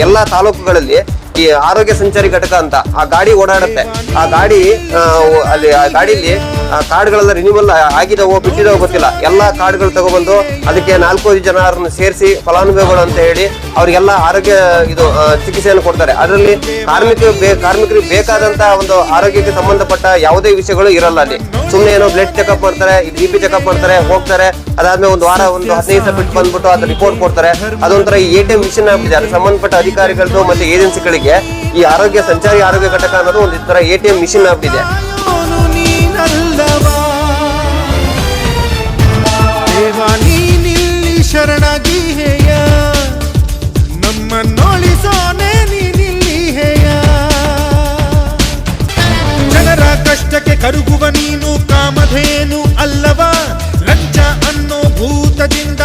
ಎಲ್ಲಾ ತಾಲೂಕುಗಳಲ್ಲಿ ಈ ಆರೋಗ್ಯ ಸಂಚಾರಿ ಘಟಕ ಅಂತ ಆ ಗಾಡಿ ಓಡಾಡುತ್ತೆ. ಆ ಗಾಡಿ ಅಲ್ಲಿ ಆ ಗಾಡಿಲಿ ಕಾರ್ಡ್ಗಳೆಲ್ಲ ರಿನ್ಯೂವಲ್ ಆಗಿದಾವೋ ಬಿಟ್ಟಿದಾವೋ ಗೊತ್ತಿಲ್ಲ. ಎಲ್ಲಾ ಕಾರ್ಡ್ಗಳು ತಗೊಬಂದು ಅದಕ್ಕೆ 4-5 ಜನರನ್ನು ಸೇರಿಸಿ ಫಲಾನುಭವಿಗಳು ಅಂತ ಹೇಳಿ ಅವ್ರಿಗೆಲ್ಲ ಆರೋಗ್ಯ ಚಿಕಿತ್ಸೆಯನ್ನು ಕೊಡ್ತಾರೆ. ಅದರಲ್ಲಿ ಕಾರ್ಮಿಕರಿಗೆ ಬೇಕಾದಂತ ಒಂದು ಆರೋಗ್ಯಕ್ಕೆ ಸಂಬಂಧಪಟ್ಟ ಯಾವುದೇ ವಿಷಯಗಳು ಇರಲ್ಲ. ಅಲ್ಲಿ ಸುಮ್ಮನೆ ಏನೋ ಬ್ಲಡ್ ಚೆಕ್ಅಪ್ ಮಾಡ್ತಾರೆ, BP ಚೆಕ್ಅಪ್ ಮಾಡ್ತಾರೆ, ಹೋಗ್ತಾರೆ. ಅದಾದ್ಮೇಲೆ ಒಂದು ವಾರ 15 ದಿವಸ ಬಿಟ್ಟು ಬಂದ್ಬಿಟ್ಟು ಅದ್ರ ರಿಪೋರ್ಟ್ ಕೊಡ್ತಾರೆ. ಅದೊಂಥರ ATM ಮಿಷನ್ ಆಗ್ಬಿಟ್ಟಿದೆ. ಅದು ಸಂಬಂಧಪಟ್ಟ ಅಧಿಕಾರಿಗಳದ್ದು ಮತ್ತೆ ಏಜೆನ್ಸಿಗಳಿಗೆ ಈ ಆರೋಗ್ಯ ಸಂಚಾರಿ ಆರೋಗ್ಯ ಘಟಕ ಅನ್ನೋದು ಒಂದು ತರ ATM ಮಿಷನ್ ಆಗ್ಬಿಟ್ಟಿದೆ. ಶರಣಾಗಿ ಹೇಯ ನಮ್ಮನ್ನೊಳಿಸೋನೆ ನೀನಿಲ್ಲಿ ಹೇಯ, ಜನರ ಕಷ್ಟಕ್ಕೆ ಕರುಗುವ ನೀನು ಕಾಮಧೇನು ಅಲ್ಲವಾ, ಲಂಚ ಅನ್ನೋ ಭೂತದಿಂದ